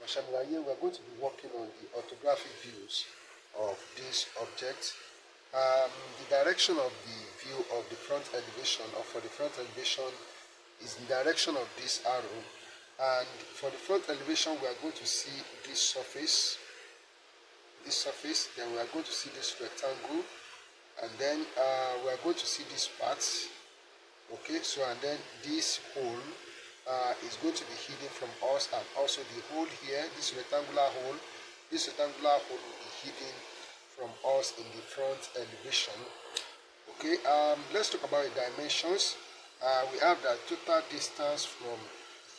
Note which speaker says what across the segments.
Speaker 1: Here we are going to be working on the orthographic views of this object. The direction of the view of the front elevation, or for the front elevation, is in the direction of this arrow. And for the front elevation, we are going to see this surface, then we are going to see this rectangle, and then we are going to see this part. Okay, so and then this hole is going to be hidden from us, and also the hole here, this rectangular hole will be hidden from us in the front elevation. Okay, let's talk about the dimensions. We have that total distance from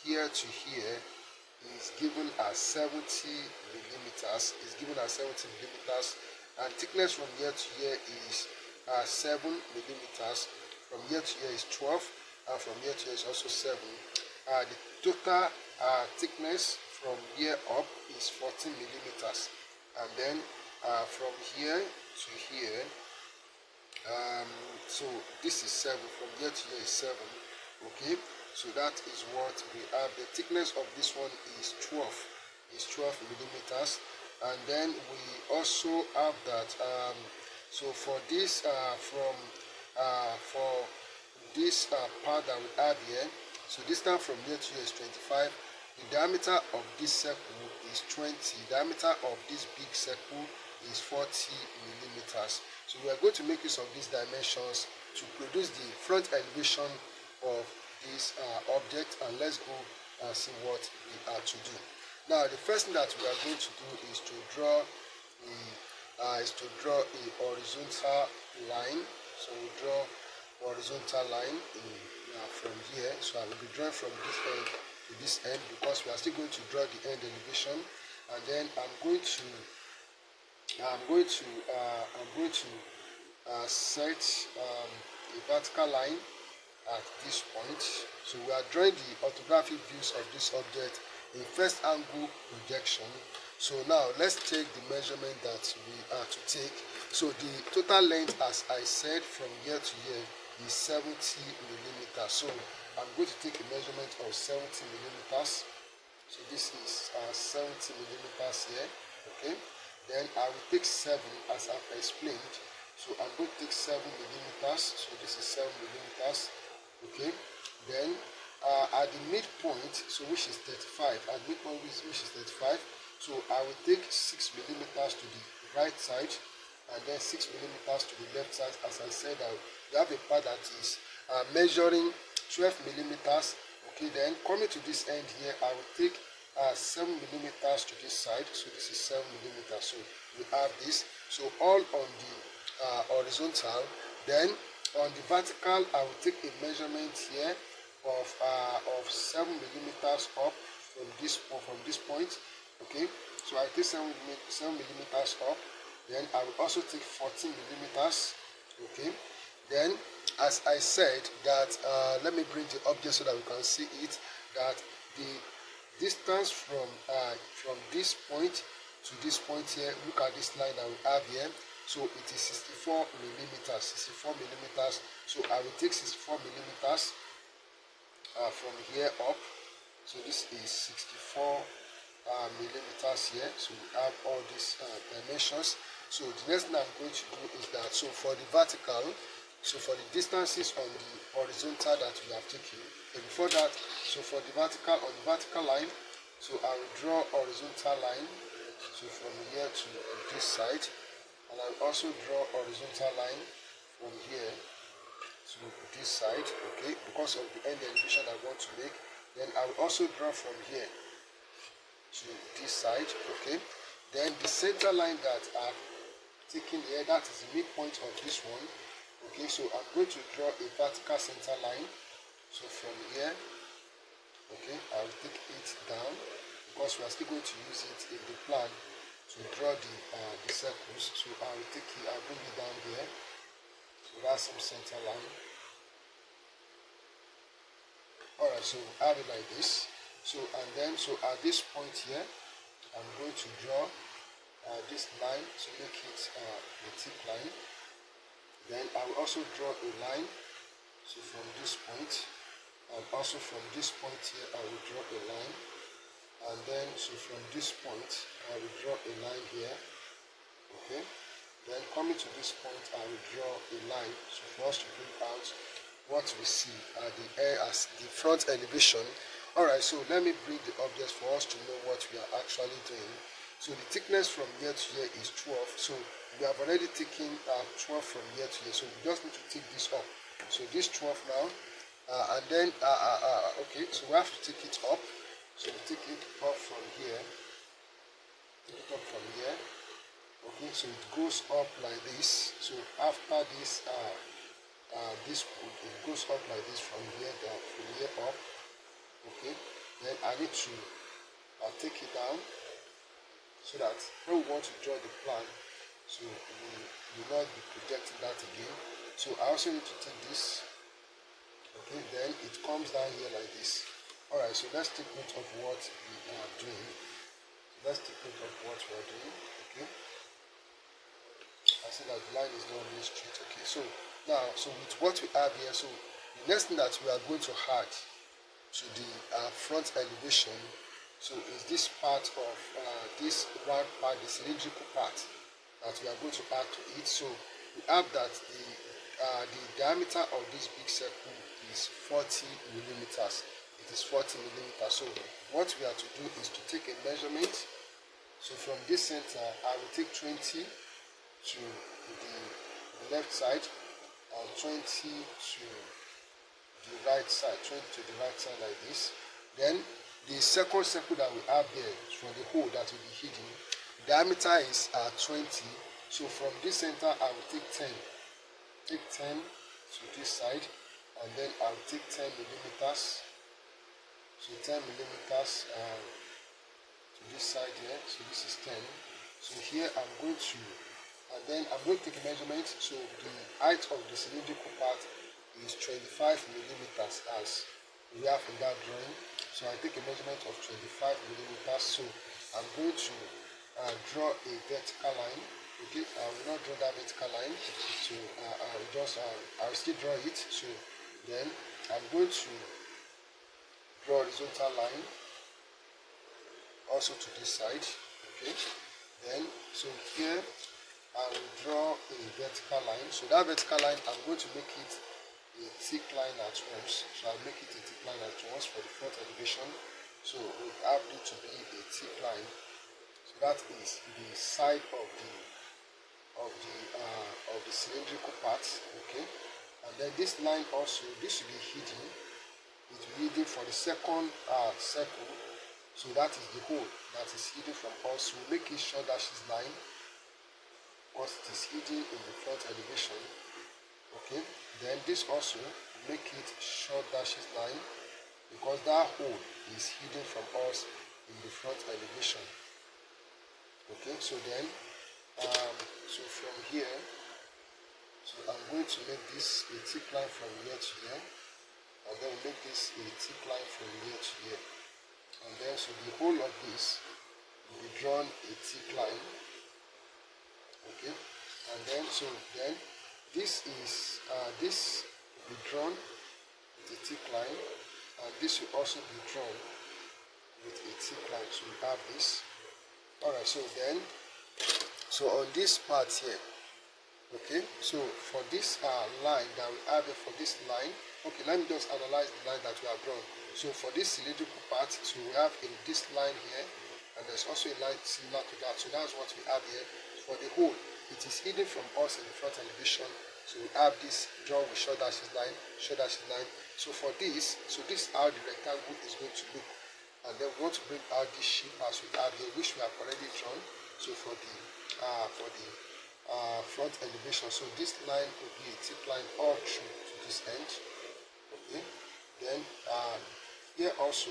Speaker 1: here to here is given as 70 millimeters. And thickness from here to here is 7 millimeters. From here to here is 12, and from here to here is also 7. The total thickness from here up is 14 millimeters, and then from here to here, so this is 7. From here to here is 7. Okay, so that is what we have. The thickness of this one is 12 millimeters, and then we also have that. So for this, for this part that we have here, so distance from here to here is 25. The diameter of this circle is 20. The diameter of this big circle is 40 millimeters. So we are going to make use of these dimensions to produce the front elevation of this object, and let's go and see what we are to do. Now, the first thing that we are going to do is to draw a horizontal line. So we draw horizontal line from here. So I will be drawing from this end to this end, because we are still going to draw the end elevation, and then I'm going to set a vertical line at this point. So we are drawing the orthographic views of this object in first angle projection. So now let's take the measurement that we are to take. So the total length, as I said, from here to here is 70 millimeters. So I'm going to take a measurement of 70 millimeters. So this is 70 millimeters here. Okay, then I will take 7 as I've explained. So I'm going to take 7 millimeters. So this is 7 millimeters. Okay, then at the midpoint, so which is 35, at midpoint which is 35, so I will take 6 millimeters to the right side, and then 6 millimeters to the left side. As I said, we have a part that is measuring 12 millimeters. Okay, then coming to this end here, I will take 7 millimeters to this side. So this is 7 millimeters. So we have this. So all on the horizontal. Then on the vertical, I will take a measurement here of 7 millimeters up from this point. Okay, so I take 7 millimeters up. Then I will also take 14 millimeters. Okay, then as I said that let me bring the object so that we can see it, that the distance from this point to this point here, look at this line that we have here. So it is 64 millimeters. So I will take 64 millimeters from here up. So this is 64 millimeters here. So we have all these dimensions. So the next thing I'm going to do is that, so for the vertical, so for the distances on the horizontal that we have taken, and before that, so for the vertical, on the vertical line, so I will draw horizontal line, so from here to this side, and I will also draw horizontal line from here to this side. Okay, because of the end elevation I want to make. Then I will also draw from here to this side. Okay, then the center line that I've taken here, that is the midpoint of this one. Okay, so I'm going to draw a vertical center line. So from here, okay, I will take it down, because we are still going to use it in the plan to draw the circles. So I will take it, I'll bring it down here. So that's some center line. Alright, so I have it like this. So and then, so at this point here, I'm going to draw this line to make it a tip line. Then I will also draw a line, so from this point, and also from this point here I will draw a line. and then so from this point I will draw a line here. Okay, then coming to this point I will draw a line so for us to bring out what we see at the air as the front elevation. Alright, so let me bring the objects for us to know what we are actually doing. So the thickness from here to here is 12. So we have already taken 12 from here to here. So we just need to take this up. So this 12 now, and then okay. So we have to take it up. So we take it up from here. Take it up from here. Okay. So it goes up like this. So after this, this it goes up like this from here down, from here up. Okay, then I need to take it down so that when we want to draw the plan, so we will not be projecting that again. So I also need to take this. Okay, then it comes down here like this. Alright, so let's take note of what we are doing. Let's take note of what we are doing. Okay, I see that the line is not really straight. Okay, so now, so with what we have here, so the next thing that we are going to add to the front elevation, so is this part of this round part, the cylindrical part that we are going to add to it. So we have that the diameter of this big circle is 40 millimeters. It is 40 millimeters. So what we have to do is to take a measurement. So from this center I will take 20 to the left side and 20 to the right side, 20 to the right side like this. Then the second circle that we have there for the hole that will be hidden, diameter is 20. So from this center I will take 10. Take 10 to this side, and then I will take 10 millimeters. So 10 millimeters to this side here. So this is 10. So here I'm going to, and then I'm going to take a measurement. So the height of the cylindrical part is 25 millimeters as we have in that drawing. So I take a measurement of 25 millimeters. So I'm going to draw a vertical line. Okay, I will not draw that vertical line. So I'll still draw it. So then I'm going to draw a horizontal line also to this side. Okay, then so here I will draw a vertical line. So that vertical line I'm going to make it a thick line at once. So I'll make it a thick line at once for the front elevation. So we have it to be a thick line. So that is the side of the cylindrical part. Okay, and then this line also, this will be hidden. It will be hidden for the second circle. So that is the hole that is hidden from us. We'll make it short dashes line because it is hidden in the front elevation. Okay, then this also make it short dashes line because that hole is hidden from us in the front elevation. Okay, so then so from here, so I'm going to make this a thick line from here to here, and then make this a thick line from here to here, and then so the whole of this will be drawn a thick line. Okay, and then so then this is this will be drawn with a thick line, and this will also be drawn with a thick line. So we have this. Alright, so then so on this part here, okay, so for this line that we have here, for this line, okay, let me just analyze the line that we have drawn. So for this cylindrical part, so we have in this line here, and there's also a line similar to that. So that's what we have here. For the hole, it is hidden from us in the front elevation. So we have this drawn with short dashes line, short dashes line. So for this, so this is how the rectangle is going to look. And then we want to bring out this shape as we have here, which we have already drawn. So for the front elevation, so this line will be a thick line all through to this end. Okay, then here also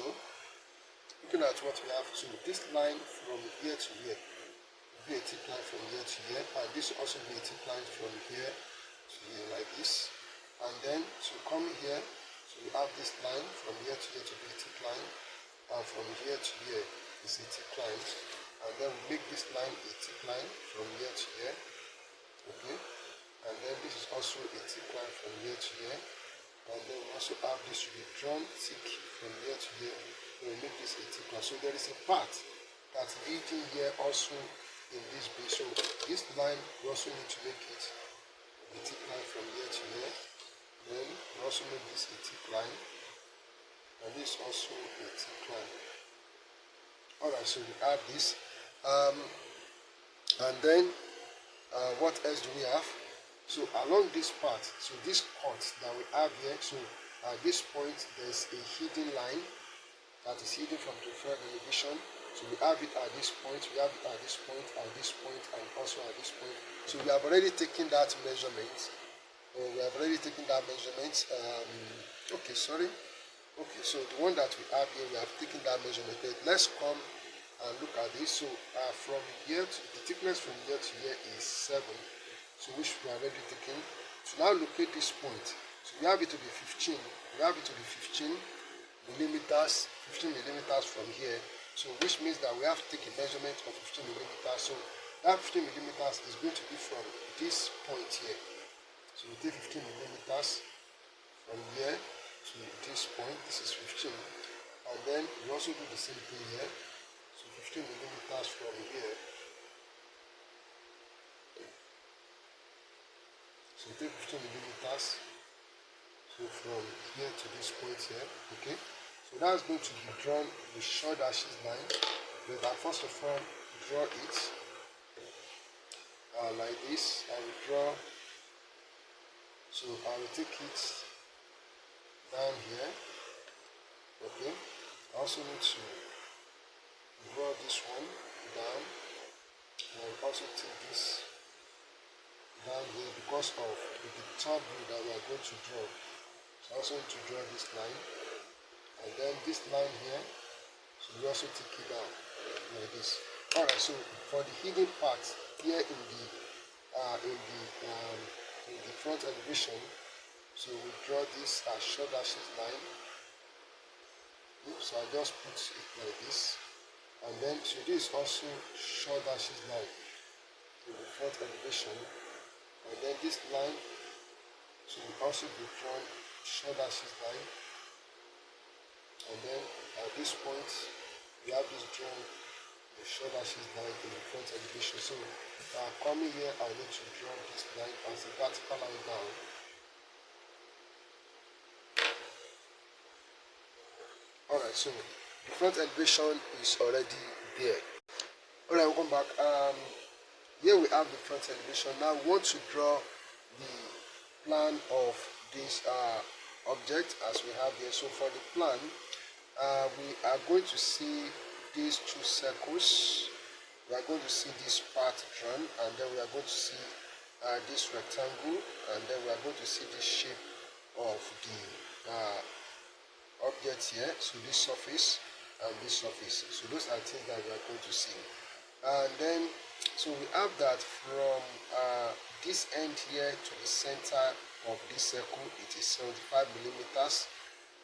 Speaker 1: looking at what we have, so this line from here to here will be a thick line from here to here, and this will also be a thick line from here to here like this. And then to come here, so we have this line from here to here to be a thick line, and from here to here is a thick line, and then we make this line a thick line from here to here. Okay, and then this is also a thick line from here to here, and then we also have this to be drawn thick from here to here, we make this a thick line. So there is a part that's leading here also in this base. So this line we also need to make it a thick line from here to here. Then we also make this a thick line, and this also a thick line. Alright, so we have this, and then what else do we have? So along this part, so this cut that we have here, so at this point there's a hidden line that is hidden from the front elevation. So we have it at this point, we have it at this point, at this point, and also at this point. So we have already taken that measurement. Okay, sorry. Okay, so the one that we have here, we have taken that measurement. Let's come and look at this. So from here to the thickness from here to here is 7. So which we are already taken. So now locate this point. So we have it to be 15. We have it to be 15 millimeters from here. So which means that we have to take a measurement of 15 millimeters. So that 15 millimeters is going to be from this point here. So we take 15 millimeters from here to this point. This is 15. And then we also do the same thing here. So 15 millimeters from here. So we take 15 millimeters. So from here to this point here. Okay. So that's going to be drawn with short dashes line. But first of all, draw it like this. I will draw. So I will take it down here. Okay. I also need to draw this one down. And also take this down here because of the top view that we are going to draw. So I also need to draw this line. And then this line here, so we also take it down like this. Alright, so for the hidden part here in the front elevation, so we draw this as short dashes line. So I just put it like this, and then so this is also short dashes line in the front elevation, and then this line should also be drawn short dashes line. And then at this point, we have this drawn the short dashes line in the front elevation. So coming here, I need to draw this line as a vertical line down. Alright, so the front elevation is already there. Alright, welcome back. Here we have the front elevation. Now we want to draw the plan of this object as we have here. So for the plan, we are going to see these two circles. We are going to see this part drawn, and then we are going to see this rectangle, and then we are going to see this shape of the object here. So this surface and this surface. So those are things that we are going to see. And then so we have that from this end here to the center of this circle, it is 75 millimeters.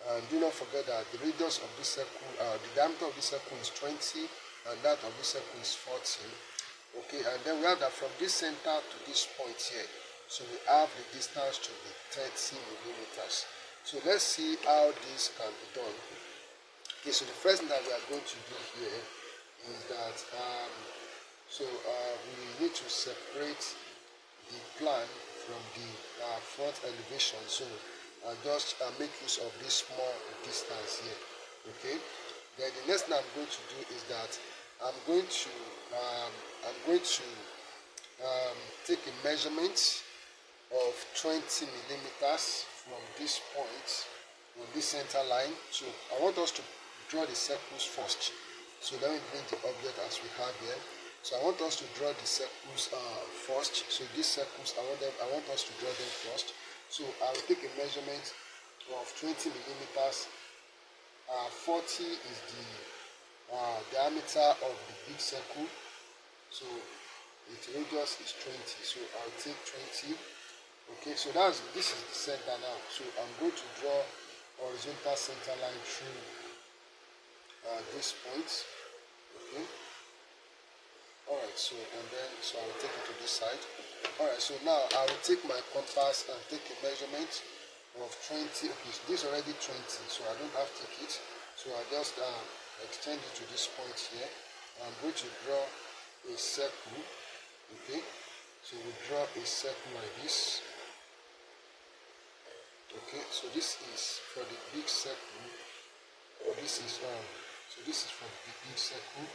Speaker 1: And do not forget that the radius of this circle, the diameter of this circle is 20, and that of this circle is 40. Okay, and then we have that from this center to this point here. So we have the distance to be 30 millimeters. So let's see how this can be done. Okay, so the first thing that we are going to do here is that we need to separate the plan from the front elevation. So just make use of this small distance here. Okay, then the next thing I'm going to do is that I'm going to take a measurement of 20 millimeters from this point, from this center line. So I want us to draw the circles first. So let me bring the object as we have here. So I want us to draw the circles first. So these circles, I want us to draw them first. So I will take a measurement of 20 millimeters. 40 is the diameter of the big circle. So its radius is 20. So I'll take 20. Okay, so this is the center now. So I'm going to draw horizontal center line through this point. Okay. Alright, so I'll take it to this side. Alright, so now I will take my compass and take a measurement of 20. Okay, so this is already 20, so I don't have to take it. So I just extend it to this point here. I'm going to draw a circle. Okay, so we draw a circle like this. Okay, so this is for the big circle. This is so this is for the big circle.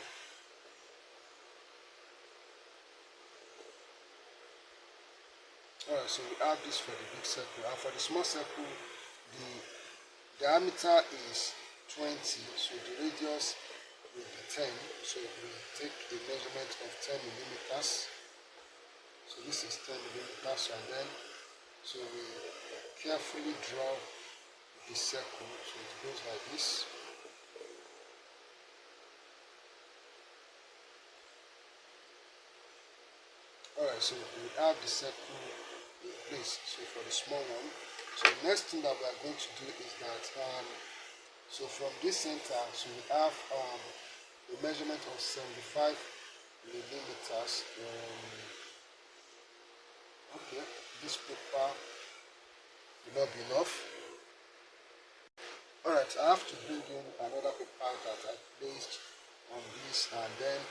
Speaker 1: Alright, so we have this for the big circle, and for the small circle, the diameter is 20, so the radius will be 10. So we take a measurement of 10 millimeters. So this is 10 millimeters, and then so we carefully draw the circle. So it goes like this. Alright, so we have the circle in place. So for the small one, so the next thing that we are going to do is that so from this center, so we have a measurement of 75 millimeters. Okay, this paper will not be enough. Alright, I have to bring in another paper that I placed on this, and then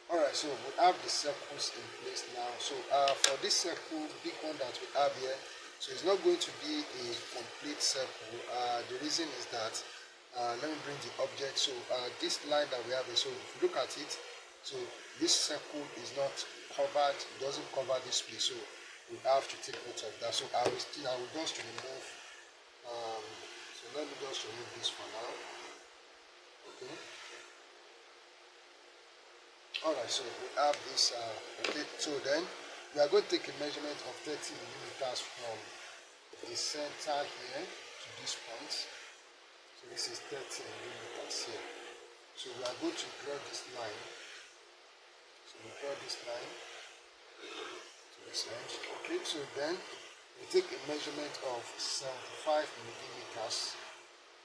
Speaker 1: alright, so we have the circles in place now. So for this circle, big one that we have here, so it's not going to be a complete circle. The reason is that let me bring the object. So this line that we have here, so if you look at it, so this circle is not covered, it doesn't cover this place, so we have to take note of that. So I will just remove so let me just remove this for now. Okay. Alright, so we have this okay, so then we are going to take a measurement of 30 millimeters from the center here to this point. So this is 30 millimeters here. So we are going to draw this line. So we draw this line to this edge. Okay, so then we take a measurement of 75 millimeters.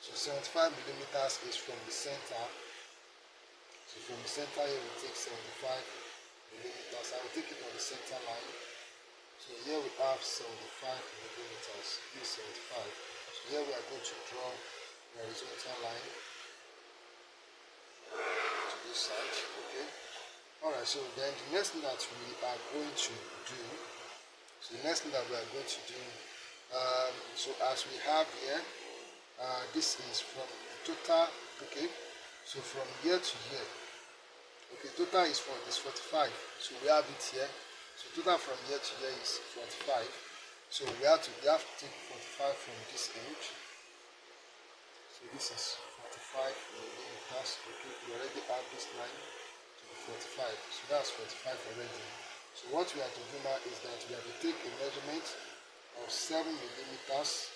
Speaker 1: So 75 millimeters is from the center. So from the center here we take 75 millimeters. I will take it on the center line. So here we have 75 millimeters. This is 75. So here we are going to draw the horizontal line to this side. Okay. Alright, so then the next thing that we are going to do, so as we have here, this is from total, okay, so from here to here, okay, total is 45, so we have it here, so total from here to here is 45, so we have to take 45 from this edge, so this is 45 millimeters. Okay, we already have this line to be 45, so that's 45 already. So what we have to do now is that we have to take a measurement of 7 millimeters.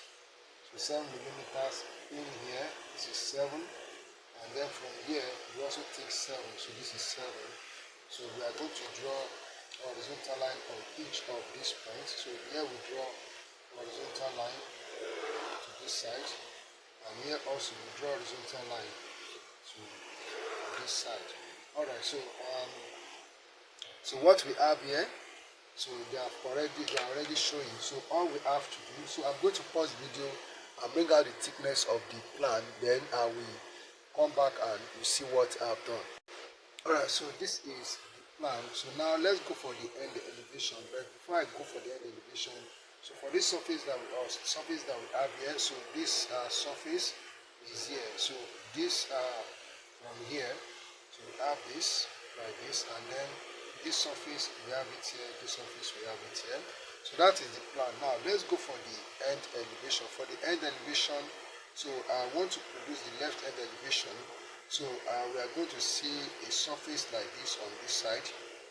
Speaker 1: So 7 millimeters in here, this is 7, and then from here we also take 7, so this is 7. So we are going to draw a horizontal line on each of these points. So here we draw a horizontal line to this side, and here also we draw a horizontal line to this side. Alright, so so what we have here, so they are already showing. So all we have to do, so I'm going to pause the video and bring out the thickness of the plan, then I will come back and you see what I've done. Alright, so this is the plan. So now let's go for the end elevation. But before I go for the end elevation, so for this surface that we have here, so this surface is here. So this from here, so we have this like this, and then this surface we have it here, this surface we have it here. So that is the plan. Now let's go for the end elevation. For the end elevation, so I want to produce the left end elevation. So we are going to see a surface like this on this side,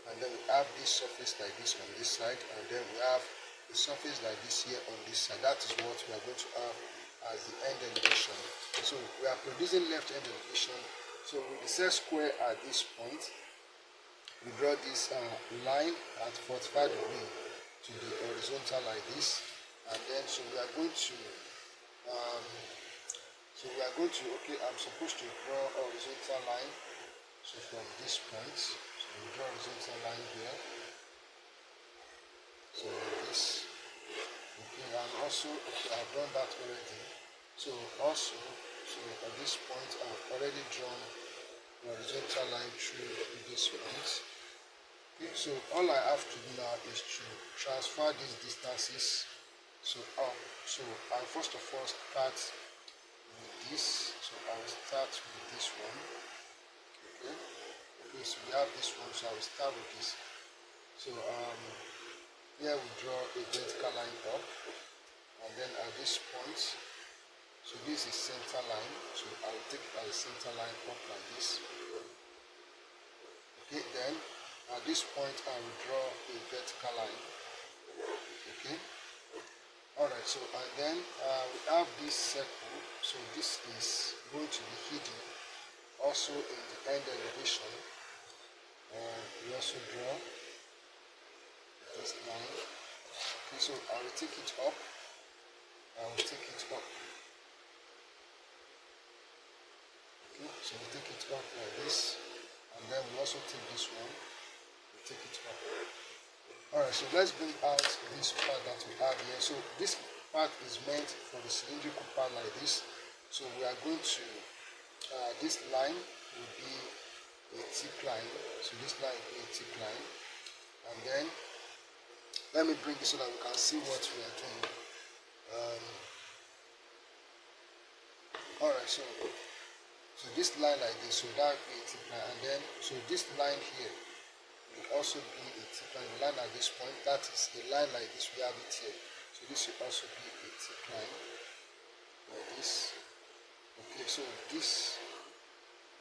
Speaker 1: and then we have this surface like this on this side, and then we have a surface like this here on this side. That is what we are going to have as the end elevation. So we are producing left end elevation. So with the set square at this point, we draw this line at 45 degrees to the horizontal like this, and then so we are going to okay, I'm supposed to draw a horizontal line. So from this point, so we draw a horizontal line here. So this, okay, and also okay, I've done that already. So also, So at this point I've already drawn the horizontal line through this point. Okay, so all I have to do now is to transfer these distances so up. So I first of all start with this. So I will start with this one. Okay. Okay, so we have this one, so I will start with this. So here we draw a vertical line up, and then at this point, so this is center line, so I will take it as a center line up like this. Okay, then at this point I will draw a vertical line. Okay. Alright, so and then we have this circle, so this is going to be hidden also in the end elevation. We also draw this line. Okay, so I will take it up. I will take it up. Okay, so we take it up like this, and then we also take this one. We take it up. Alright, so let's bring out this part that we have here. So this part is meant for the cylindrical part like this. So we are going to, this line will be a thick line. So this line will be a thick line. And then, let me bring this so that we can see what we are doing. Alright, so this line like this, so that will be a thick line. And then, so this line here will also be a thick line. The line at this point, that is a line like this, we have it here. So this will also be a thick line like this. Okay, so this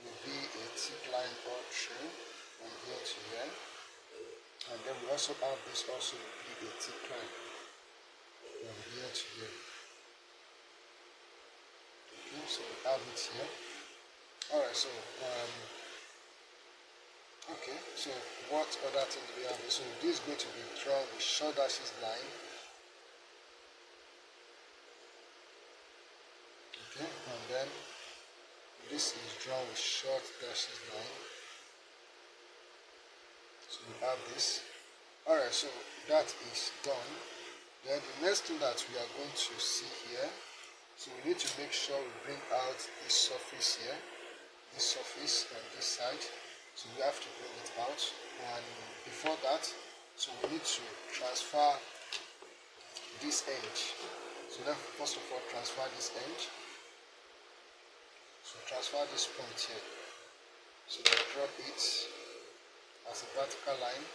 Speaker 1: will be a thick line all through from here to here. And then we also have this also will be a thick line from here to here. Okay, so we have it here. Alright, so okay, so what other thing do we have? So this is going to be drawn with short dashes line. Okay, and then this is drawn with short dashes line. So we have this. Alright, so that is done. Then the next thing that we are going to see here, so we need to make sure we bring out this surface here, this surface on this side. So we have to bring it out, and before that, so we need to transfer this edge. So then first of all transfer this edge. So transfer this point here. So we drop it as a vertical line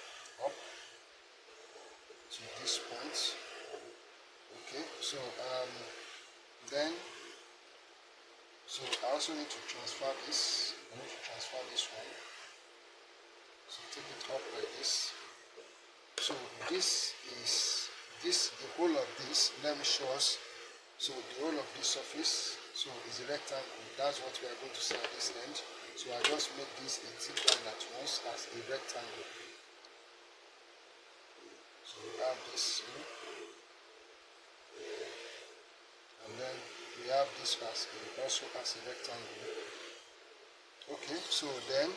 Speaker 1: up to this point. Okay, so then so I also need to transfer this. I need to transfer this one. So take it up like this. So this is the whole of this. Let me show us. So the whole of this surface, so is a rectangle. That's what we are going to see at this end. So I just make this a thick line at once as a rectangle. So we have this here. And then we have this as also as a rectangle. Okay, so then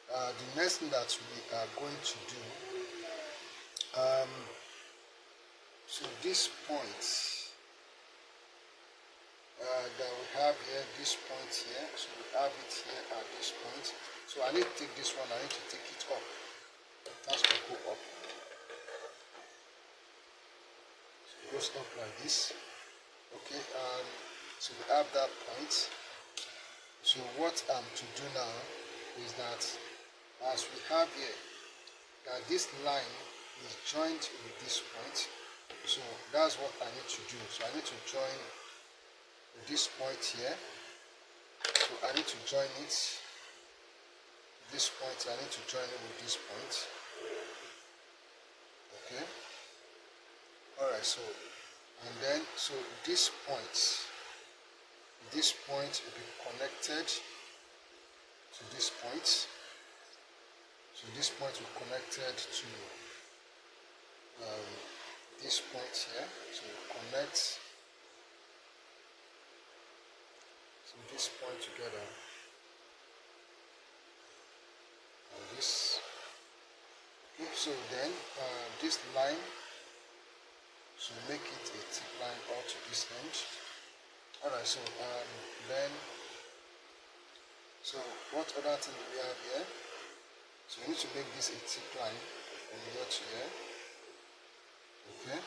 Speaker 1: the next thing that we are going to do, so this point that we have here, this point here, so we have it here at this point. So I need to take this one, I need to take it up. That's to go up. So it goes up like this. Okay, so we have that point. So what I'm to do now is that, as we have here, that this line is joined with this point. So that's what I need to do. So I need to join this point here. So I need to join it. This point, I need to join it with this point. Okay. Alright, so and then so this point will be connected to this point. So this point will be connected to this point here. So we'll connect this point together and this. Okay, so then this line, so make it a thick line out to this end. Alright, so then so what other thing do we have here? So we need to make this a thick line from here to here. Okay.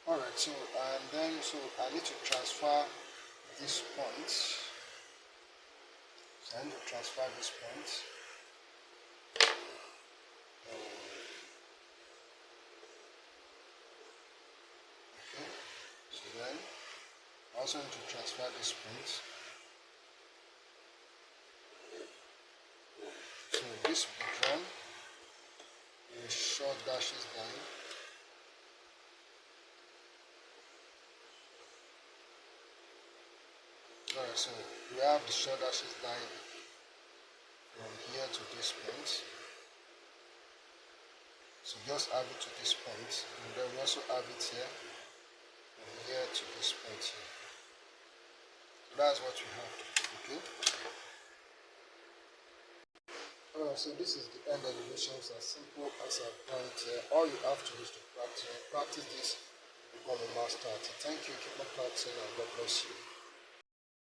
Speaker 1: Alright, so and then so I need to transfer this point. So I need to transfer this point. Okay. So then I also need to transfer this point. So this will be drawn with short dashes line. Alright, so we have the short dashes line from here to this point. So just add it to this point, and then we also have it here from here to this point here. So that's what we have. Okay. Alright, so this is the end elevations, as simple as I've done it here. All you have to do is to practice. Practice this, become a master at it. Thank you, keep on practicing, and God bless you.